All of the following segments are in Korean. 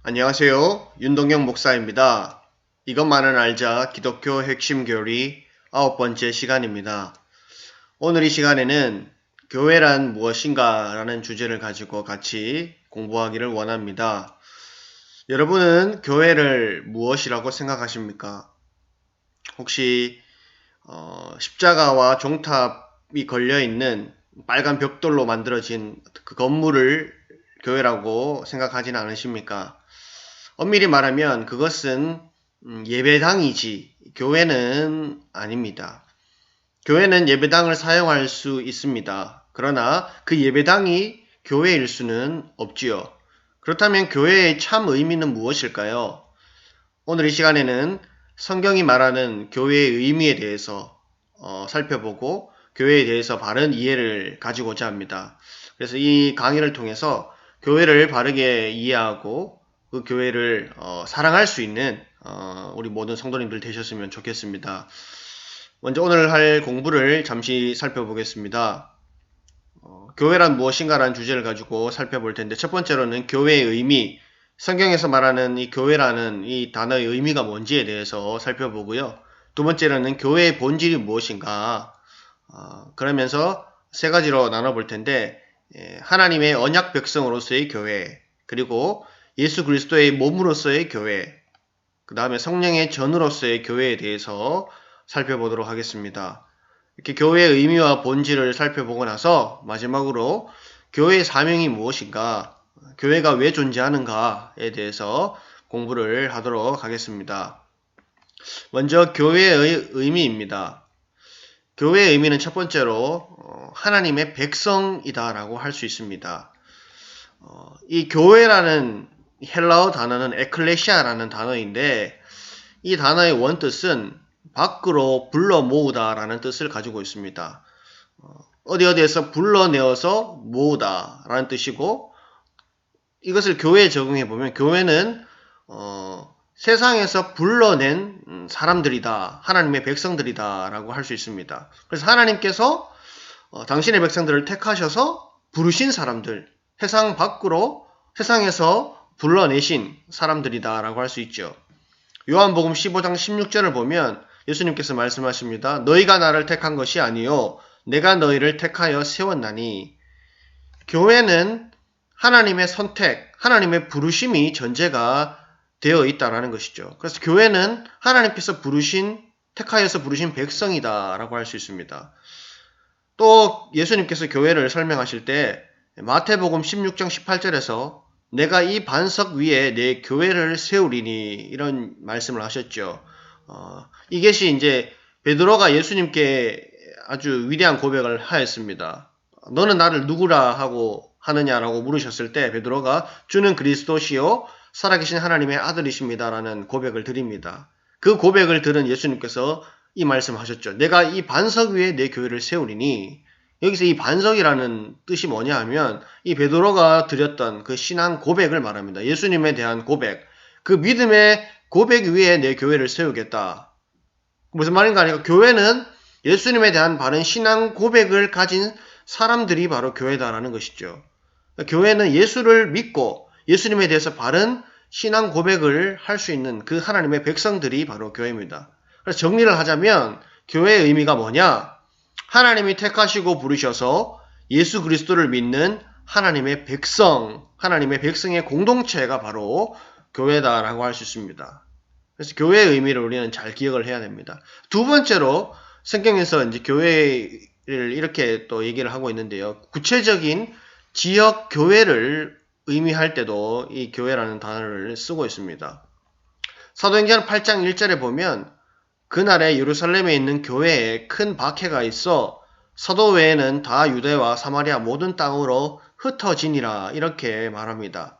안녕하세요. 윤동영 목사입니다. 이것만은 알자 기독교 핵심 교리 9번째 시간입니다. 오늘 이 시간에는 교회란 무엇인가 라는 주제를 가지고 같이 공부하기를 원합니다. 여러분은 교회를 무엇이라고 생각하십니까? 혹시 십자가와 종탑이 걸려있는 빨간 벽돌로 만들어진 그 건물을 교회라고 생각하지는 않으십니까? 엄밀히 말하면 그것은 예배당이지 교회는 아닙니다. 교회는 예배당을 사용할 수 있습니다. 그러나 그 예배당이 교회일 수는 없지요. 그렇다면 교회의 참 의미는 무엇일까요? 오늘 이 시간에는 성경이 말하는 교회의 의미에 대해서 살펴보고 교회에 대해서 바른 이해를 가지고자 합니다. 그래서 이 강의를 통해서 교회를 바르게 이해하고 그 교회를 사랑할 수 있는 우리 모든 성도님들 되셨으면 좋겠습니다. 먼저 오늘 할 공부를 잠시 살펴보겠습니다. 교회란 무엇인가라는 주제를 가지고 살펴볼 텐데 첫 번째로는 교회의 의미, 성경에서 말하는 이 교회라는 이 단어의 의미가 뭔지에 대해서 살펴보고요. 두 번째로는 교회의 본질이 무엇인가, 그러면서 세 가지로 나눠볼 텐데 하나님의 언약 백성으로서의 교회, 그리고 예수 그리스도의 몸으로서의 교회, 그 다음에 성령의 전으로서의 교회에 대해서 살펴보도록 하겠습니다. 이렇게 교회의 의미와 본질을 살펴보고 나서 마지막으로 교회의 사명이 무엇인가, 교회가 왜 존재하는가에 대해서 공부를 하도록 하겠습니다. 먼저 교회의 의미입니다. 교회의 의미는 첫 번째로 하나님의 백성이다라고 할 수 있습니다. 이 교회라는 헬라어 단어는 에클레시아라는 단어인데 이 단어의 원뜻은 밖으로 불러 모으다 라는 뜻을 가지고 있습니다. 어디에서 불러내어서 모으다 라는 뜻이고, 이것을 교회에 적용해 보면 교회는 세상에서 불러낸 사람들이다, 하나님의 백성들이다 라고 할 수 있습니다. 그래서 하나님께서 당신의 백성들을 택하셔서 부르신 사람들, 세상 밖으로 세상에서 불러내신 사람들이다 라고 할 수 있죠. 요한복음 15장 16절을 보면 예수님께서 말씀하십니다. 너희가 나를 택한 것이 아니요 내가 너희를 택하여 세웠나니. 교회는 하나님의 선택, 하나님의 부르심이 전제가 되어 있다라는 것이죠. 그래서 교회는 하나님께서 택하여서 부르신 백성이다 라고 할 수 있습니다. 또 예수님께서 교회를 설명하실 때 마태복음 16장 18절에서 내가 이 반석 위에 내 교회를 세우리니 이런 말씀을 하셨죠. 이것이 이제 베드로가 예수님께 아주 위대한 고백을 하였습니다. 너는 나를 누구라 하고 하느냐라고 물으셨을 때 베드로가 주는 그리스도시요 살아계신 하나님의 아들이십니다라는 고백을 드립니다. 그 고백을 들은 예수님께서 이 말씀하셨죠. 내가 이 반석 위에 내 교회를 세우리니. 여기서 이 반석이라는 뜻이 뭐냐 하면 이 베드로가 드렸던 그 신앙 고백을 말합니다. 예수님에 대한 고백, 그 믿음의 고백 위에 내 교회를 세우겠다. 무슨 말인가 하니까 교회는 예수님에 대한 바른 신앙 고백을 가진 사람들이 바로 교회다라는 것이죠. 교회는 예수를 믿고 예수님에 대해서 바른 신앙 고백을 할 수 있는 그 하나님의 백성들이 바로 교회입니다. 그래서 정리를 하자면 교회의 의미가 뭐냐? 하나님이 택하시고 부르셔서 예수 그리스도를 믿는 하나님의 백성, 하나님의 백성의 공동체가 바로 교회다라고 할 수 있습니다. 그래서 교회의 의미를 우리는 잘 기억을 해야 됩니다. 두 번째로 성경에서 이제 교회를 이렇게 또 얘기를 하고 있는데요. 구체적인 지역 교회를 의미할 때도 이 교회라는 단어를 쓰고 있습니다. 사도행전 8장 1절에 보면 그날에 예루살렘에 있는 교회에 큰 박해가 있어 서도 외에는 다 유대와 사마리아 모든 땅으로 흩어지니라 이렇게 말합니다.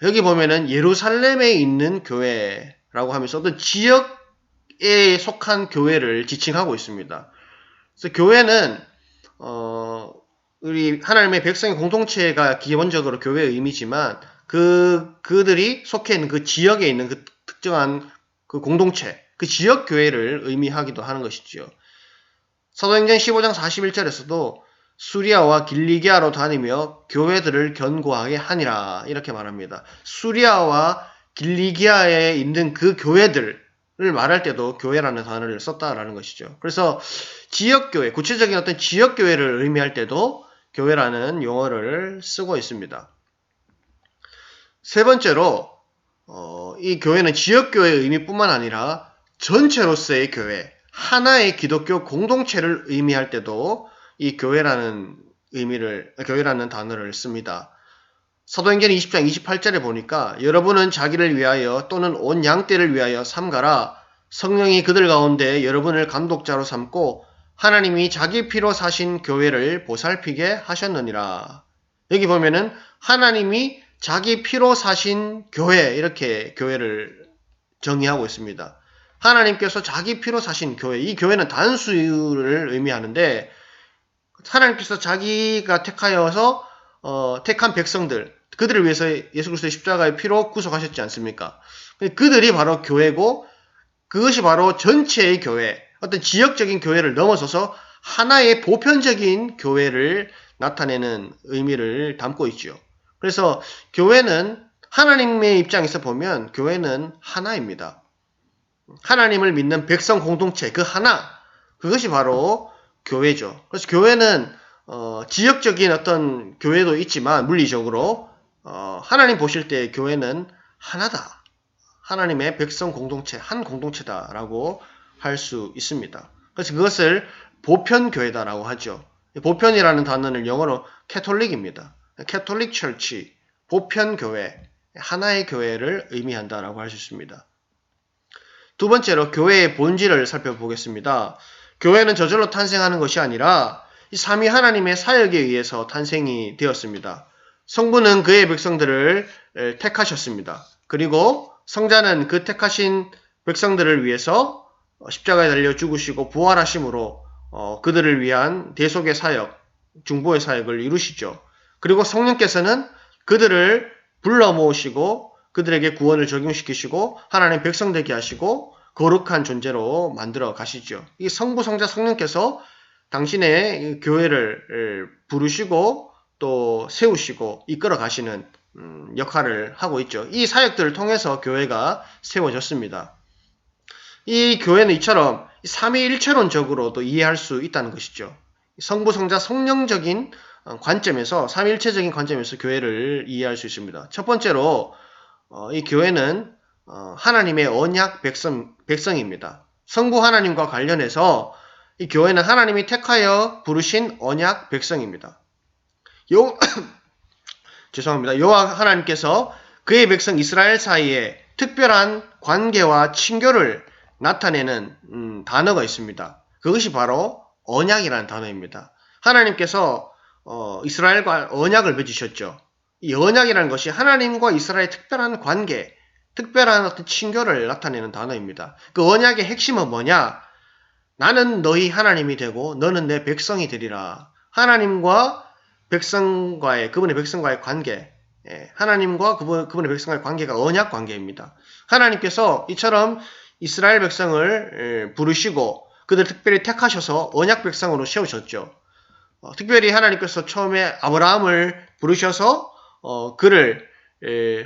여기 보면은 예루살렘에 있는 교회라고 하면서 어떤 지역에 속한 교회를 지칭하고 있습니다. 그래서 교회는 우리 하나님의 백성의 공동체가 기본적으로 교회의 의미지만 그들이 속해 있는 그 지역에 있는 그 특정한 그 공동체, 그 지역 교회를 의미하기도 하는 것이지요. 사도행전 15장 41절에서도 수리아와 길리기아로 다니며 교회들을 견고하게 하니라. 이렇게 말합니다. 수리아와 길리기아에 있는 그 교회들을 말할 때도 교회라는 단어를 썼다라는 것이죠. 그래서 지역교회, 구체적인 어떤 지역교회를 의미할 때도 교회라는 용어를 쓰고 있습니다. 세 번째로 이 교회는 지역교회의 의미뿐만 아니라 전체로서의 교회, 하나의 기독교 공동체를 의미할 때도 이 교회라는 단어를 씁니다. 사도행전 20장 28절에 보니까 여러분은 자기를 위하여 또는 온 양떼를 위하여 삼가라. 성령이 그들 가운데 여러분을 감독자로 삼고 하나님이 자기 피로 사신 교회를 보살피게 하셨느니라. 여기 보면은 하나님이 자기 피로 사신 교회, 이렇게 교회를 정의하고 있습니다. 하나님께서 자기 피로 사신 교회, 이 교회는 단수를 의미하는데 하나님께서 자기가 택하여서 택한 백성들, 그들을 위해서 예수 그리스도의 십자가의 피로 구속하셨지 않습니까? 그들이 바로 교회고 그것이 바로 전체의 교회, 어떤 지역적인 교회를 넘어서서 하나의 보편적인 교회를 나타내는 의미를 담고 있죠. 그래서 교회는 하나님의 입장에서 보면 교회는 하나입니다. 하나님을 믿는 백성 공동체, 그 하나, 그것이 바로 교회죠. 그래서 교회는 지역적인 어떤 교회도 있지만 물리적으로 하나님 보실 때 교회는 하나다. 하나님의 백성 공동체, 한 공동체다라고 할 수 있습니다. 그래서 그것을 보편교회다라고 하죠. 보편이라는 단어는 영어로 캐톨릭입니다. 캐톨릭 철치, 보편교회, 하나의 교회를 의미한다라고 할 수 있습니다. 두 번째로 교회의 본질을 살펴보겠습니다. 교회는 저절로 탄생하는 것이 아니라 이 삼위 하나님의 사역에 의해서 탄생이 되었습니다. 성부는 그의 백성들을 택하셨습니다. 그리고 성자는 그 택하신 백성들을 위해서 십자가에 달려 죽으시고 부활하심으로 그들을 위한 대속의 사역, 중보의 사역을 이루시죠. 그리고 성령께서는 그들을 불러 모으시고 그들에게 구원을 적용시키시고 하나님 백성 되게 하시고 거룩한 존재로 만들어 가시죠. 이 성부, 성자, 성령께서 당신의 교회를 부르시고 또 세우시고 이끌어 가시는 역할을 하고 있죠. 이 사역들을 통해서 교회가 세워졌습니다. 이 교회는 이처럼 삼위일체론적으로도 이해할 수 있다는 것이죠. 성부, 성자, 성령적인 관점에서, 삼위일체적인 관점에서 교회를 이해할 수 있습니다. 첫 번째로 이 교회는 하나님의 언약 백성입니다. 성부 하나님과 관련해서 이 교회는 하나님이 택하여 부르신 언약 백성입니다. 죄송합니다. 여호와 하나님께서 그의 백성 이스라엘 사이에 특별한 관계와 친교를 나타내는 단어가 있습니다. 그것이 바로 언약이라는 단어입니다. 하나님께서 이스라엘과 언약을 맺으셨죠. 이 언약이라는 것이 하나님과 이스라엘의 특별한 관계, 특별한 어떤 친교를 나타내는 단어입니다. 그 언약의 핵심은 뭐냐? 나는 너희 하나님이 되고 너는 내 백성이 되리라. 하나님과 그분의 백성과의 관계, 하나님과 그분의 백성과의 관계가 언약 관계입니다. 하나님께서 이처럼 이스라엘 백성을 부르시고 그들 특별히 택하셔서 언약 백성으로 세우셨죠. 특별히 하나님께서 처음에 아브라함을 부르셔서 그를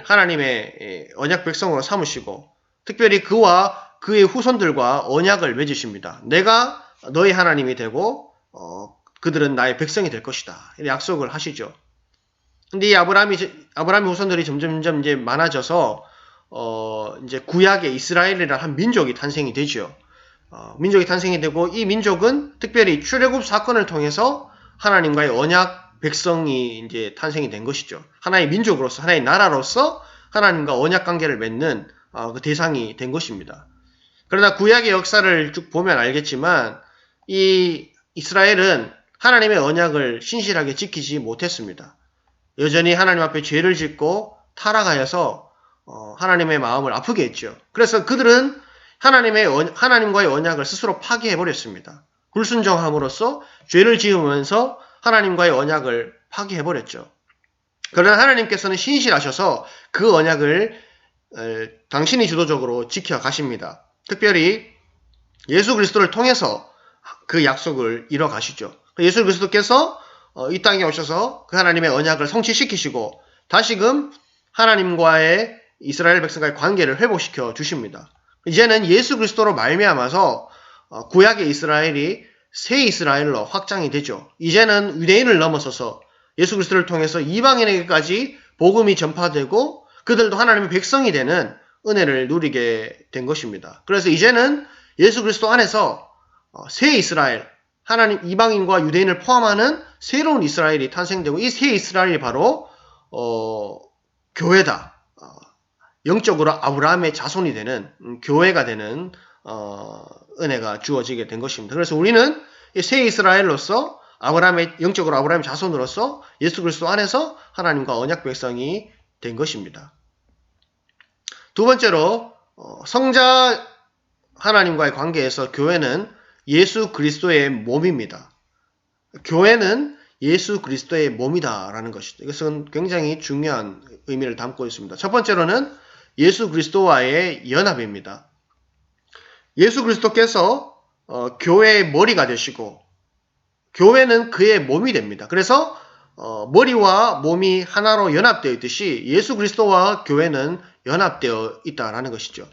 하나님의 언약 백성으로 삼으시고 특별히 그와 그의 후손들과 언약을 맺으십니다. 내가 너희 하나님이 되고 그들은 나의 백성이 될 것이다. 이렇게 약속을 하시죠. 근데 이 아브라함의 후손들이 점점 이제 많아져서 이제 구약의 이스라엘이라는 한 민족이 탄생이 되죠. 민족이 탄생이 되고 이 민족은 특별히 출애굽 사건을 통해서 하나님과의 언약 백성이 이제 탄생이 된 것이죠. 하나의 민족으로서, 하나의 나라로서 하나님과 언약 관계를 맺는 그 대상이 된 것입니다. 그러나 구약의 역사를 쭉 보면 알겠지만 이 이스라엘은 하나님의 언약을 신실하게 지키지 못했습니다. 여전히 하나님 앞에 죄를 짓고 타락하여서 하나님의 마음을 아프게 했죠. 그래서 그들은 하나님과의 언약을 스스로 파괴해버렸습니다. 불순종함으로써 죄를 지으면서 하나님과의 언약을 파괴해버렸죠. 그러나 하나님께서는 신실하셔서 그 언약을 당신이 주도적으로 지켜가십니다. 특별히 예수 그리스도를 통해서 그 약속을 이뤄가시죠. 예수 그리스도께서 이 땅에 오셔서 그 하나님의 언약을 성취시키시고 다시금 하나님과의 이스라엘 백성과의 관계를 회복시켜 주십니다. 이제는 예수 그리스도로 말미암아서 구약의 이스라엘이 새 이스라엘로 확장이 되죠. 이제는 유대인을 넘어서서 예수 그리스도를 통해서 이방인에게까지 복음이 전파되고 그들도 하나님의 백성이 되는 은혜를 누리게 된 것입니다. 그래서 이제는 예수 그리스도 안에서 새 이스라엘, 하나님 이방인과 유대인을 포함하는 새로운 이스라엘이 탄생되고 이 새 이스라엘이 바로 교회다. 영적으로 아브라함의 자손이 되는 교회가 되는 은혜가 주어지게 된 것입니다. 그래서 우리는 이 새 이스라엘로서 영적으로 아브라함의 자손으로서 예수 그리스도 안에서 하나님과 언약 백성이 된 것입니다. 두 번째로 성자 하나님과의 관계에서 교회는 예수 그리스도의 몸입니다. 교회는 예수 그리스도의 몸이다라는 것이죠. 이것은 굉장히 중요한 의미를 담고 있습니다. 첫 번째로는 예수 그리스도와의 연합입니다. 예수 그리스도께서 교회의 머리가 되시고 교회는 그의 몸이 됩니다. 그래서 머리와 몸이 하나로 연합되어 있듯이 예수 그리스도와 교회는 연합되어 있다라는 것이죠.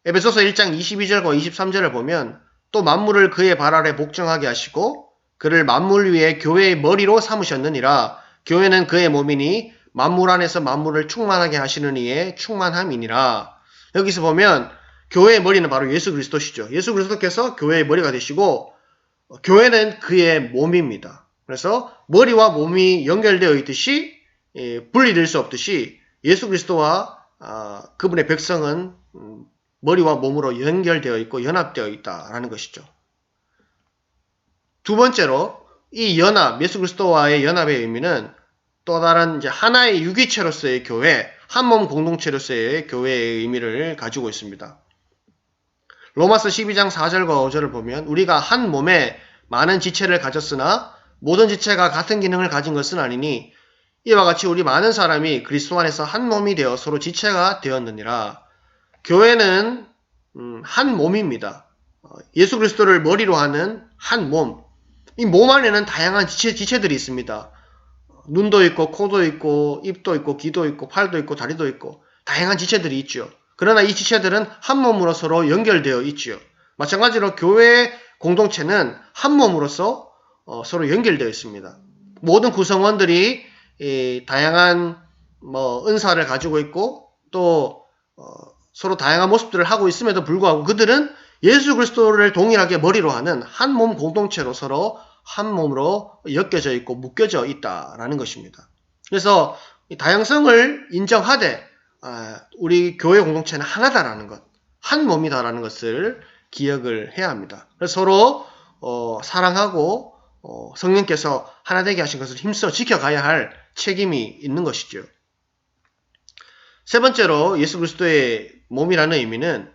에베소서 1장 22절과 23절을 보면 또 만물을 그의 발 아래 복종하게 하시고 그를 만물 위에 교회의 머리로 삼으셨느니라. 교회는 그의 몸이니 만물 안에서 만물을 충만하게 하시는 이의 충만함이니라. 여기서 보면 교회의 머리는 바로 예수 그리스도시죠. 예수 그리스도께서 교회의 머리가 되시고 교회는 그의 몸입니다. 그래서 머리와 몸이 연결되어 있듯이 분리될 수 없듯이 예수 그리스도와 그분의 백성은 머리와 몸으로 연결되어 있고 연합되어 있다라는 것이죠. 두 번째로 이 연합, 예수 그리스도와의 연합의 의미는 또 다른 이제 하나의 유기체로서의 교회, 한몸 공동체로서의 교회의 의미를 가지고 있습니다. 로마서 12장 4절과 5절을 보면 우리가 한 몸에 많은 지체를 가졌으나 모든 지체가 같은 기능을 가진 것은 아니니 이와 같이 우리 많은 사람이 그리스도 안에서 한 몸이 되어 서로 지체가 되었느니라. 교회는 한 몸입니다. 예수 그리스도를 머리로 하는 한 몸. 이 몸 안에는 다양한 지체들이 있습니다. 눈도 있고 코도 있고 입도 있고 귀도 있고 팔도 있고 다리도 있고 다양한 지체들이 있죠. 그러나 이 지체들은 한 몸으로 서로 연결되어 있죠. 마찬가지로 교회 공동체는 한 몸으로서 서로 연결되어 있습니다. 모든 구성원들이 다양한 은사를 가지고 있고 또 서로 다양한 모습들을 하고 있음에도 불구하고 그들은 예수 그리스도를 동일하게 머리로 하는 한 몸 공동체로 서로 한 몸으로 엮여져 있고 묶여져 있다라는 것입니다. 그래서 이 다양성을 인정하되 우리 교회 공동체는 하나다라는 것, 한 몸이다라는 것을 기억을 해야 합니다. 그래서 서로 사랑하고 성령께서 하나 되게 하신 것을 힘써 지켜가야 할 책임이 있는 것이죠. 세 번째로 예수 그리스도의 몸이라는 의미는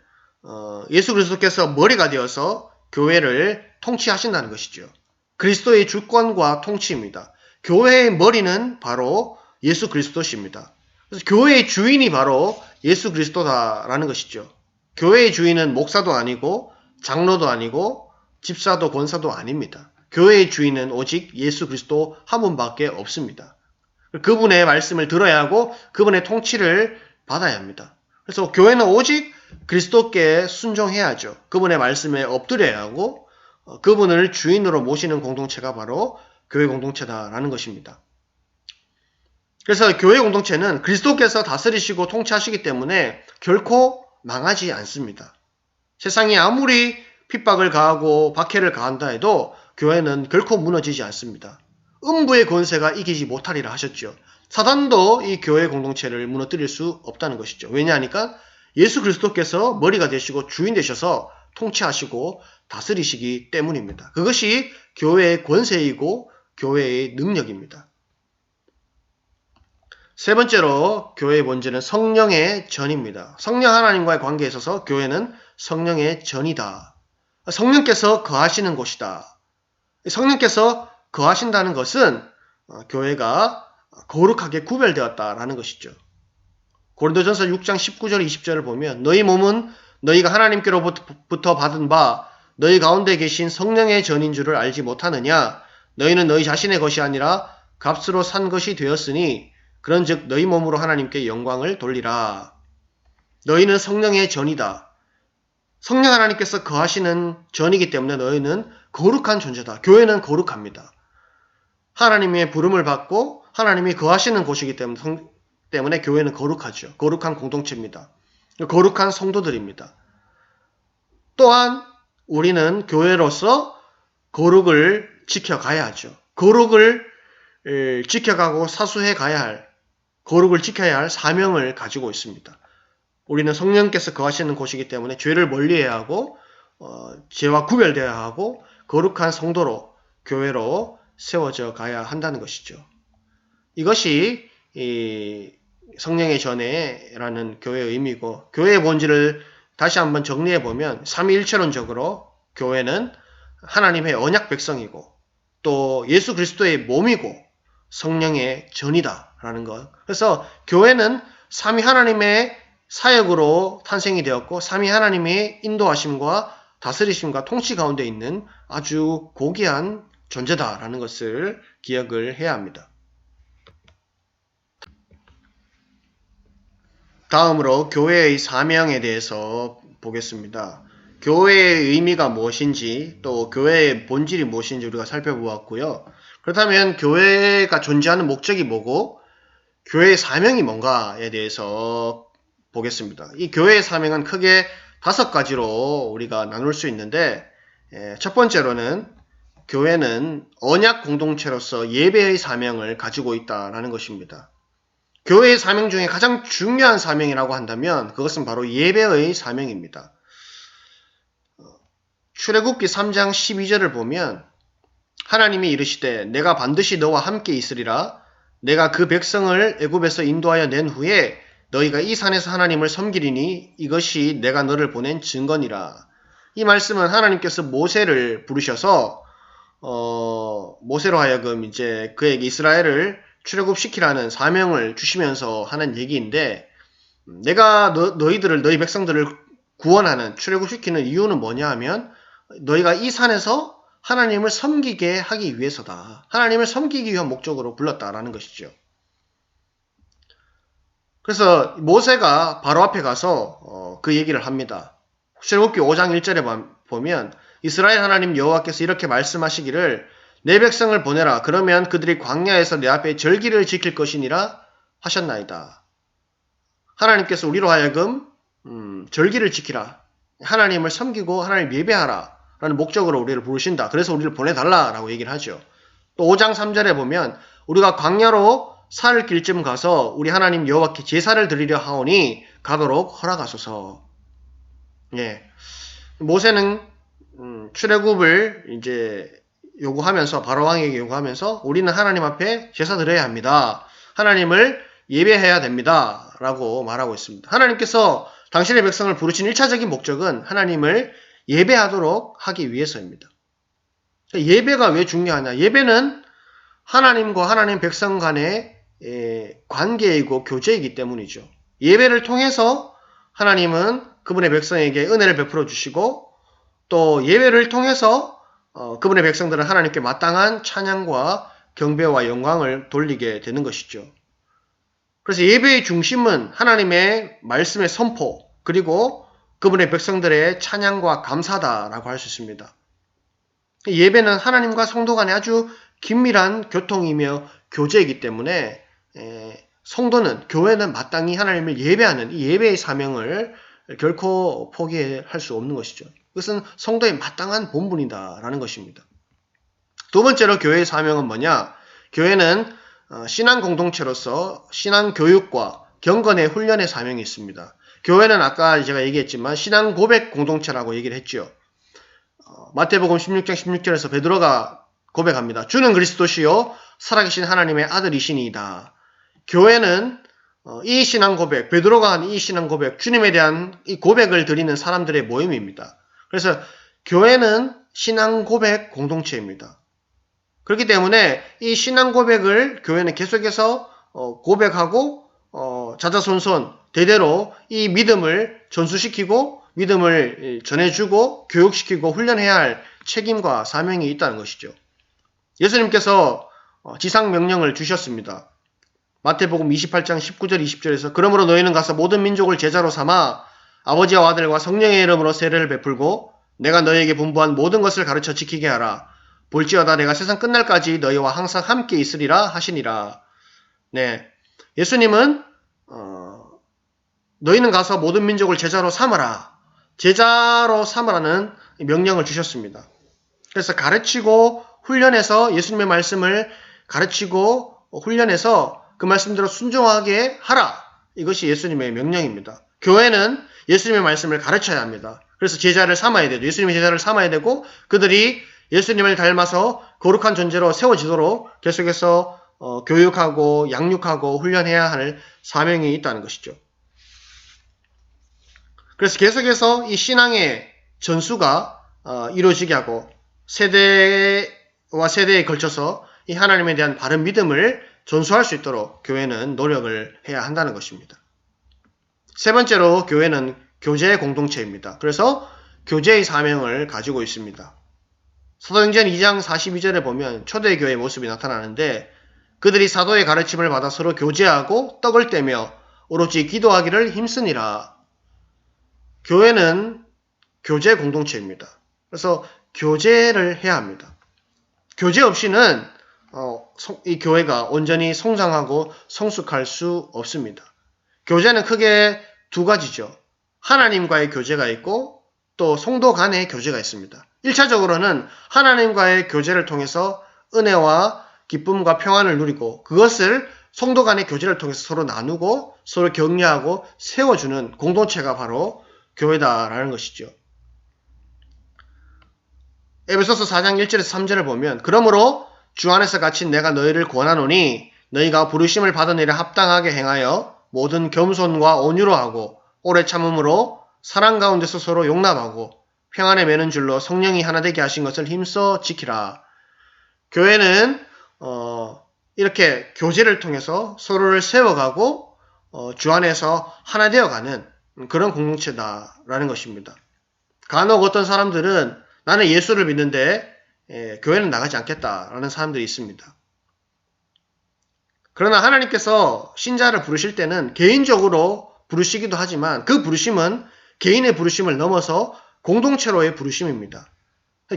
예수 그리스도께서 머리가 되어서 교회를 통치하신다는 것이죠. 그리스도의 주권과 통치입니다. 교회의 머리는 바로 예수 그리스도십니다. 그래서 교회의 주인이 바로 예수 그리스도다라는 것이죠. 교회의 주인은 목사도 아니고 장로도 아니고 집사도 권사도 아닙니다. 교회의 주인은 오직 예수 그리스도 한 분밖에 없습니다. 그분의 말씀을 들어야 하고 그분의 통치를 받아야 합니다. 그래서 교회는 오직 그리스도께 순종해야죠. 그분의 말씀에 엎드려야 하고 그분을 주인으로 모시는 공동체가 바로 교회 공동체다라는 것입니다. 그래서 교회 공동체는 그리스도께서 다스리시고 통치하시기 때문에 결코 망하지 않습니다. 세상이 아무리 핍박을 가하고 박해를 가한다 해도 교회는 결코 무너지지 않습니다. 음부의 권세가 이기지 못하리라 하셨죠. 사단도 이 교회 공동체를 무너뜨릴 수 없다는 것이죠. 왜냐하니까 예수 그리스도께서 머리가 되시고 주인 되셔서 통치하시고 다스리시기 때문입니다. 그것이 교회의 권세이고 교회의 능력입니다. 세 번째로 교회의 본질은 성령의 전입니다. 성령 하나님과의 관계에 있어서 교회는 성령의 전이다. 성령께서 거하시는 곳이다. 성령께서 거하신다는 것은 교회가 거룩하게 구별되었다라는 것이죠. 고린도전서 6장 19절 20절을 보면 너희 몸은 너희가 하나님께로부터 받은 바 너희 가운데 계신 성령의 전인 줄을 알지 못하느냐? 너희는 너희 자신의 것이 아니라 값으로 산 것이 되었으니 그런즉 너희 몸으로 하나님께 영광을 돌리라. 너희는 성령의 전이다. 성령 하나님께서 거하시는 전이기 때문에 너희는 거룩한 존재다. 교회는 거룩합니다. 하나님의 부름을 받고 하나님이 거하시는 곳이기 때문에 교회는 거룩하죠. 거룩한 공동체입니다. 거룩한 성도들입니다. 또한 우리는 교회로서 거룩을 지켜가야 하죠. 거룩을 지켜가고 사수해 가야 할, 거룩을 지켜야 할 사명을 가지고 있습니다. 우리는 성령께서 거하시는 곳이기 때문에 죄를 멀리해야 하고 죄와 구별되어야 하고 거룩한 성도로 교회로 세워져 가야 한다는 것이죠. 이것이 성령의 전에라는 교회의 의미고, 교회의 본질을 다시 한번 정리해 보면 삼위일체론적으로 교회는 하나님의 언약 백성이고 또 예수 그리스도의 몸이고 성령의 전이다라는 것. 그래서 교회는 삼위 하나님의 사역으로 탄생이 되었고 삼위 하나님의 인도하심과 다스리심과 통치 가운데 있는 아주 고귀한 존재다라는 것을 기억을 해야 합니다. 다음으로 교회의 사명에 대해서 보겠습니다. 교회의 의미가 무엇인지 또 교회의 본질이 무엇인지 우리가 살펴보았고요. 그렇다면 교회가 존재하는 목적이 뭐고 교회의 사명이 뭔가에 대해서 보겠습니다. 이 교회의 사명은 크게 5가지로 우리가 나눌 수 있는데, 첫 번째로는 교회는 언약 공동체로서 예배의 사명을 가지고 있다는 것입니다. 교회의 사명 중에 가장 중요한 사명이라고 한다면 그것은 바로 예배의 사명입니다. 출애굽기 3장 12절을 보면 하나님이 이르시되 내가 반드시 너와 함께 있으리라. 내가 그 백성을 애굽에서 인도하여 낸 후에 너희가 이 산에서 하나님을 섬기리니 이것이 내가 너를 보낸 증거니라. 이 말씀은 하나님께서 모세를 부르셔서 모세로 하여금 이제 그에게 이스라엘을 출애굽시키라는 사명을 주시면서 하는 얘기인데, 내가 너희들을 너희 백성들을 구원하는 출애굽시키는 이유는 뭐냐 하면 너희가 이 산에서 하나님을 섬기게 하기 위해서다. 하나님을 섬기기 위한 목적으로 불렀다라는 것이죠. 그래서 모세가 바로 앞에 가서 그 얘기를 합니다. 출애굽기 5장 1절에 보면 이스라엘 하나님 여호와께서 이렇게 말씀하시기를 내 백성을 보내라. 그러면 그들이 광야에서 내 앞에 절기를 지킬 것이니라 하셨나이다. 하나님께서 우리로 하여금 절기를 지키라. 하나님을 섬기고 하나님 예배하라. 라는 목적으로 우리를 부르신다. 그래서 우리를 보내달라. 라고 얘기를 하죠. 또 5장 3절에 보면 우리가 광야로 살을 길쯤 가서 우리 하나님 여호와께 제사를 드리려 하오니 가도록 허락하소서. 예. 모세는 출애굽을 이제 요구하면서 바로 왕에게 요구하면서 우리는 하나님 앞에 제사 드려야 합니다. 하나님을 예배해야 됩니다. 라고 말하고 있습니다. 하나님께서 당신의 백성을 부르신 1차적인 목적은 하나님을 예배하도록 하기 위해서입니다. 예배가 왜 중요하냐? 예배는 하나님과 하나님 백성 간의 관계이고 교제이기 때문이죠. 예배를 통해서 하나님은 그분의 백성에게 은혜를 베풀어 주시고 또 예배를 통해서 그분의 백성들은 하나님께 마땅한 찬양과 경배와 영광을 돌리게 되는 것이죠. 그래서 예배의 중심은 하나님의 말씀의 선포 그리고 그분의 백성들의 찬양과 감사다라고 할 수 있습니다. 예배는 하나님과 성도 간의 아주 긴밀한 교통이며 교제이기 때문에 성도는, 교회는 마땅히 하나님을 예배하는 이 예배의 사명을 결코 포기할 수 없는 것이죠. 그것은 성도의 마땅한 본분이다라는 것입니다. 두 번째로 교회의 사명은 뭐냐? 교회는 신앙 공동체로서 신앙 교육과 경건의 훈련의 사명이 있습니다. 교회는 아까 제가 얘기했지만 신앙 고백 공동체라고 얘기를 했죠. 마태복음 16장 16절에서 베드로가 고백합니다. 주는 그리스도시요 살아계신 하나님의 아들이시니이다. 교회는 이 신앙 고백, 베드로가 한 이 신앙 고백, 주님에 대한 이 고백을 드리는 사람들의 모임입니다. 그래서 교회는 신앙 고백 공동체입니다. 그렇기 때문에 이 신앙 고백을 교회는 계속해서 고백하고 자자손손 대대로 이 믿음을 전수시키고 믿음을 전해주고 교육시키고 훈련해야 할 책임과 사명이 있다는 것이죠. 예수님께서 지상 명령을 주셨습니다. 마태복음 28장 19절 20절에서 그러므로 너희는 가서 모든 민족을 제자로 삼아 아버지와 아들과 성령의 이름으로 세례를 베풀고 내가 너희에게 분부한 모든 것을 가르쳐 지키게 하라. 볼지어다 내가 세상 끝날까지 너희와 항상 함께 있으리라 하시니라. 네, 예수님은 너희는 가서 모든 민족을 제자로 삼아라. 제자로 삼으라는 명령을 주셨습니다. 그래서 가르치고 훈련해서 예수님의 말씀을 가르치고 훈련해서 그 말씀대로 순종하게 하라. 이것이 예수님의 명령입니다. 교회는 예수님의 말씀을 가르쳐야 합니다. 그래서 제자를 삼아야 되죠. 예수님의 제자를 삼아야 되고 그들이 예수님을 닮아서 거룩한 존재로 세워지도록 계속해서 교육하고 양육하고 훈련해야 할 사명이 있다는 것이죠. 그래서 계속해서 이 신앙의 전수가 이루어지게 하고 세대와 세대에 걸쳐서 이 하나님에 대한 바른 믿음을 전수할 수 있도록 교회는 노력을 해야 한다는 것입니다. 세 번째로 교회는 교제의 공동체입니다. 그래서 교제의 사명을 가지고 있습니다. 사도행전 2장 42절에 보면 초대교회의 모습이 나타나는데 그들이 사도의 가르침을 받아 서로 교제하고 떡을 떼며 오로지 기도하기를 힘쓰니라. 교회는 교제 공동체입니다. 그래서 교제를 해야 합니다. 교제 없이는 이 교회가 온전히 성장하고 성숙할 수 없습니다. 교제는 크게 두 가지죠. 하나님과의 교제가 있고 또 성도 간의 교제가 있습니다. 1차적으로는 하나님과의 교제를 통해서 은혜와 기쁨과 평안을 누리고 그것을 성도 간의 교제를 통해서 서로 나누고 서로 격려하고 세워주는 공동체가 바로 교회다라는 것이죠. 에베소서 4장 1절에서 3절을 보면 그러므로 주 안에서 갇힌 내가 너희를 권하노니 너희가 부르심을 받은 일에 합당하게 행하여 모든 겸손과 온유로 하고 오래 참음으로 사랑 가운데서 서로 용납하고 평안에 매는 줄로 성령이 하나 되게 하신 것을 힘써 지키라. 교회는 이렇게 교제를 통해서 서로를 세워가고 주 안에서 하나 되어가는 그런 공동체다라는 것입니다. 간혹 어떤 사람들은 나는 예수를 믿는데 교회는 나가지 않겠다라는 사람들이 있습니다. 그러나 하나님께서 신자를 부르실 때는 개인적으로 부르시기도 하지만 그 부르심은 개인의 부르심을 넘어서 공동체로의 부르심입니다.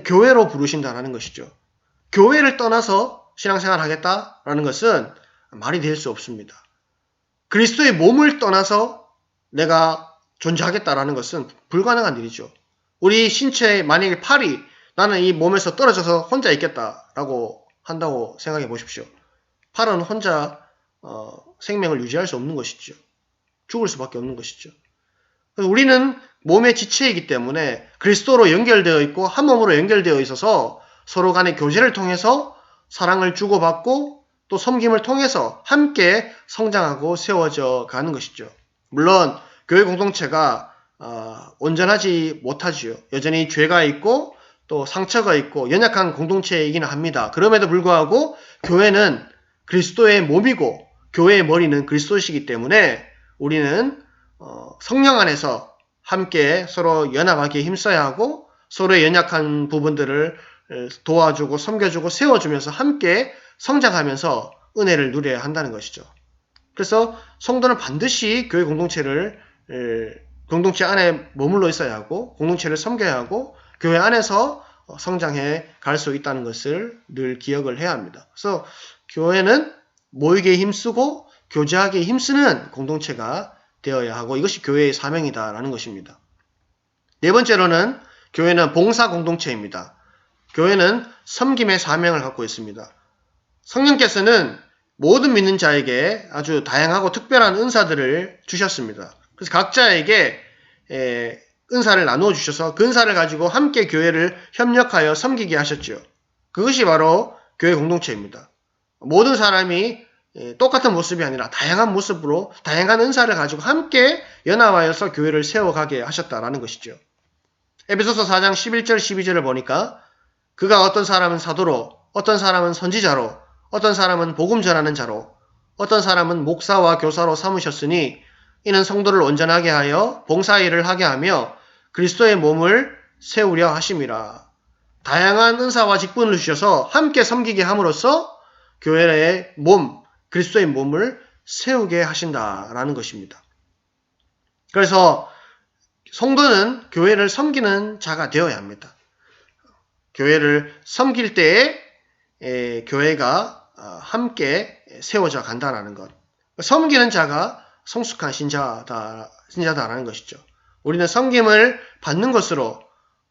교회로 부르신다라는 것이죠. 교회를 떠나서 신앙생활을 하겠다라는 것은 말이 될 수 없습니다. 그리스도의 몸을 떠나서 내가 존재하겠다라는 것은 불가능한 일이죠. 우리 신체에 만약에 팔이 나는 이 몸에서 떨어져서 혼자 있겠다라고 한다고 생각해 보십시오. 팔은 혼자 생명을 유지할 수 없는 것이죠. 죽을 수밖에 없는 것이죠. 우리는 몸의 지체이기 때문에 그리스도로 연결되어 있고 한 몸으로 연결되어 있어서 서로 간의 교제를 통해서 사랑을 주고받고 또 섬김을 통해서 함께 성장하고 세워져 가는 것이죠. 물론 교회 공동체가 온전하지 못하지요. 여전히 죄가 있고 또 상처가 있고 연약한 공동체이기는 합니다. 그럼에도 불구하고 교회는 그리스도의 몸이고 교회의 머리는 그리스도시기 때문에 우리는 성령 안에서 함께 서로 연합하기에 힘써야 하고 서로의 연약한 부분들을 도와주고 섬겨주고 세워주면서 함께 성장하면서 은혜를 누려야 한다는 것이죠. 그래서 성도는 반드시 교회 공동체 안에 머물러 있어야 하고 공동체를 섬겨야 하고 교회 안에서 성장해 갈 수 있다는 것을 늘 기억을 해야 합니다. 그래서 교회는 모이기에 힘쓰고 교제하기에 힘쓰는 공동체가 되어야 하고 이것이 교회의 사명이다라는 것입니다. 네 번째로는 교회는 봉사 공동체입니다. 교회는 섬김의 사명을 갖고 있습니다. 성령께서는 모든 믿는 자에게 아주 다양하고 특별한 은사들을 주셨습니다. 그래서 각자에게 은사를 나누어 주셔서 그 은사를 가지고 함께 교회를 협력하여 섬기게 하셨죠. 그것이 바로 교회 공동체입니다. 모든 사람이 똑같은 모습이 아니라 다양한 모습으로 다양한 은사를 가지고 함께 연합하여서 교회를 세워가게 하셨다라는 것이죠. 에베소서 4장 11절 12절을 보니까 그가 어떤 사람은 사도로 어떤 사람은 선지자로 어떤 사람은 복음 전하는 자로 어떤 사람은 목사와 교사로 삼으셨으니 이는 성도를 온전하게 하여 봉사일을 하게 하며 그리스도의 몸을 세우려 하심이라. 다양한 은사와 직분을 주셔서 함께 섬기게 함으로써 교회의 몸, 그리스도의 몸을 세우게 하신다라는 것입니다. 그래서 성도는 교회를 섬기는 자가 되어야 합니다. 교회를 섬길 때에 교회가 함께 세워져 간다라는 것. 섬기는 자가 성숙한 신자다라는 것이죠. 우리는 섬김을 받는 것으로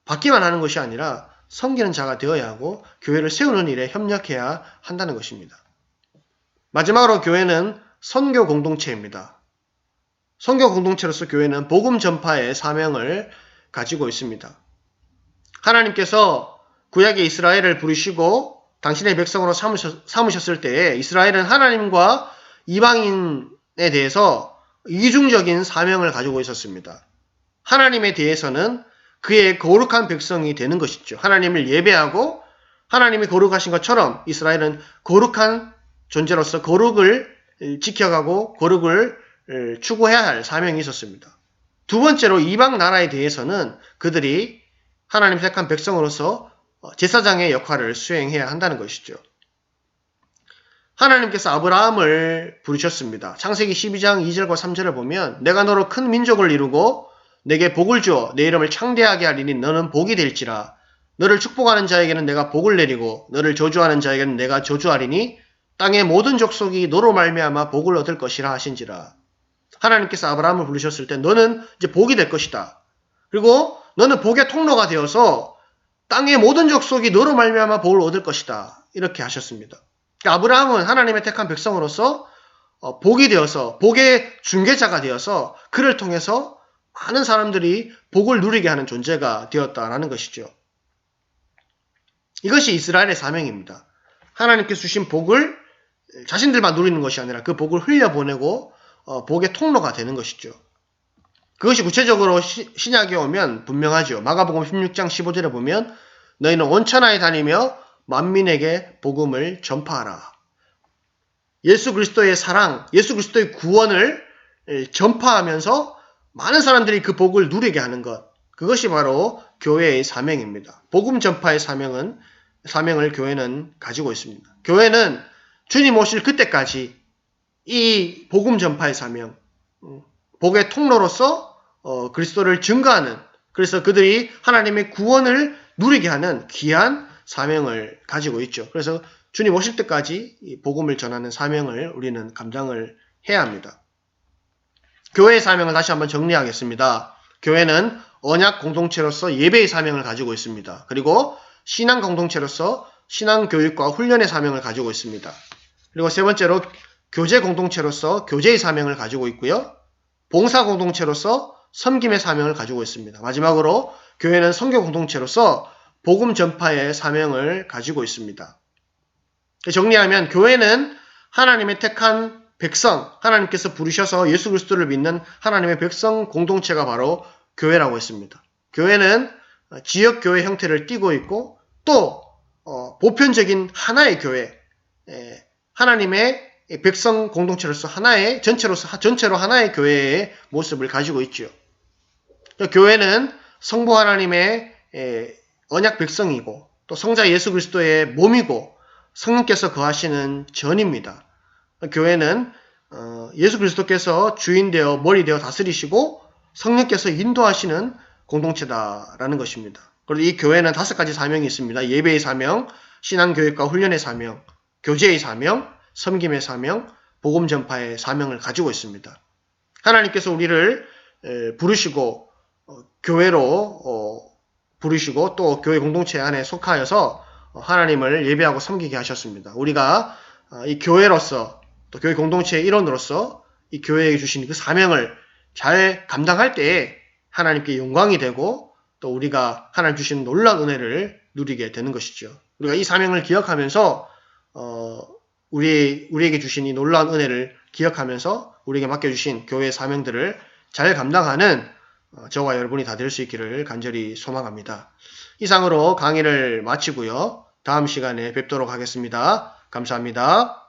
받기만 하는 것이 아니라 섬기는 자가 되어야 하고 교회를 세우는 일에 협력해야 한다는 것입니다. 마지막으로 교회는 선교 공동체입니다. 선교 공동체로서 교회는 복음 전파의 사명을 가지고 있습니다. 하나님께서 구약의 이스라엘을 부르시고 당신의 백성으로 삼으셨을 때에 이스라엘은 하나님과 이방인에 대해서 이중적인 사명을 가지고 있었습니다. 하나님에 대해서는 그의 거룩한 백성이 되는 것이죠. 하나님을 예배하고 하나님이 거룩하신 것처럼 이스라엘은 거룩한 존재로서 거룩을 지켜가고 거룩을 추구해야 할 사명이 있었습니다. 두 번째로 이방 나라에 대해서는 그들이 하나님 택한 백성으로서 제사장의 역할을 수행해야 한다는 것이죠. 하나님께서 아브라함을 부르셨습니다. 창세기 12장 2절과 3절을 보면 내가 너로 큰 민족을 이루고 내게 복을 주어 내 이름을 창대하게 하리니 너는 복이 될지라. 너를 축복하는 자에게는 내가 복을 내리고 너를 저주하는 자에게는 내가 저주하리니 땅의 모든 족속이 너로 말미암아 복을 얻을 것이라 하신지라. 하나님께서 아브라함을 부르셨을 때 너는 이제 복이 될 것이다. 그리고 너는 복의 통로가 되어서 땅의 모든 족속이 너로 말미암아 복을 얻을 것이다. 이렇게 하셨습니다. 아브라함은 하나님의 택한 백성으로서 복이 되어서 복의 중개자가 되어서 그를 통해서 많은 사람들이 복을 누리게 하는 존재가 되었다라는 것이죠. 이것이 이스라엘의 사명입니다. 하나님께서 주신 복을 자신들만 누리는 것이 아니라 그 복을 흘려보내고 복의 통로가 되는 것이죠. 그것이 구체적으로 신약에 오면 분명하죠. 마가복음 16장 15절에 보면 너희는 온 천하에 다니며 만민에게 복음을 전파하라. 예수 그리스도의 사랑, 예수 그리스도의 구원을 전파하면서 많은 사람들이 그 복을 누리게 하는 것. 그것이 바로 교회의 사명입니다. 복음 전파의 사명을 교회는 가지고 있습니다. 교회는 주님 오실 그때까지 이 복음 전파의 사명, 복의 통로로서 그리스도를 증거하는, 그래서 그들이 하나님의 구원을 누리게 하는 귀한 사명을 가지고 있죠. 그래서 주님 오실 때까지 이 복음을 전하는 사명을 우리는 감당을 해야 합니다. 교회의 사명을 다시 한번 정리하겠습니다. 교회는 언약 공동체로서 예배의 사명을 가지고 있습니다. 그리고 신앙 공동체로서 신앙 교육과 훈련의 사명을 가지고 있습니다. 그리고 세 번째로 교제 공동체로서 교제의 사명을 가지고 있고요. 봉사 공동체로서 섬김의 사명을 가지고 있습니다. 마지막으로 교회는 선교 공동체로서 복음 전파의 사명을 가지고 있습니다. 정리하면 교회는 하나님의 택한 백성, 하나님께서 부르셔서 예수 그리스도를 믿는 하나님의 백성 공동체가 바로 교회라고 했습니다. 교회는 지역교회 형태를 띠고 있고 또 보편적인 하나의 교회, 하나님의 백성 공동체로서 하나의 전체로 하나의 교회의 모습을 가지고 있죠. 교회는 성부 하나님의 언약 백성이고 또 성자 예수 그리스도의 몸이고 성령께서 거하시는 전입니다. 교회는 예수 그리스도께서 주인 되어 머리 되어 다스리시고 성령께서 인도하시는 공동체다라는 것입니다. 그리고 이 교회는 5가지 사명이 있습니다. 예배의 사명, 신앙교육과 훈련의 사명, 교제의 사명, 섬김의 사명, 복음 전파의 사명을 가지고 있습니다. 하나님께서 우리를 부르시고 교회로 부르시고 또 교회 공동체 안에 속하여서 하나님을 예배하고 섬기게 하셨습니다. 우리가 이 교회로서 또 교회 공동체의 일원으로서 이 교회에게 주신 그 사명을 잘 감당할 때에 하나님께 영광이 되고 또 우리가 하나님 주신 놀라운 은혜를 누리게 되는 것이죠. 우리가 이 사명을 기억하면서 우리에게 주신 이 놀라운 은혜를 기억하면서 우리에게 맡겨주신 교회의 사명들을 잘 감당하는 저와 여러분이 다 될 수 있기를 간절히 소망합니다. 이상으로 강의를 마치고요. 다음 시간에 뵙도록 하겠습니다. 감사합니다.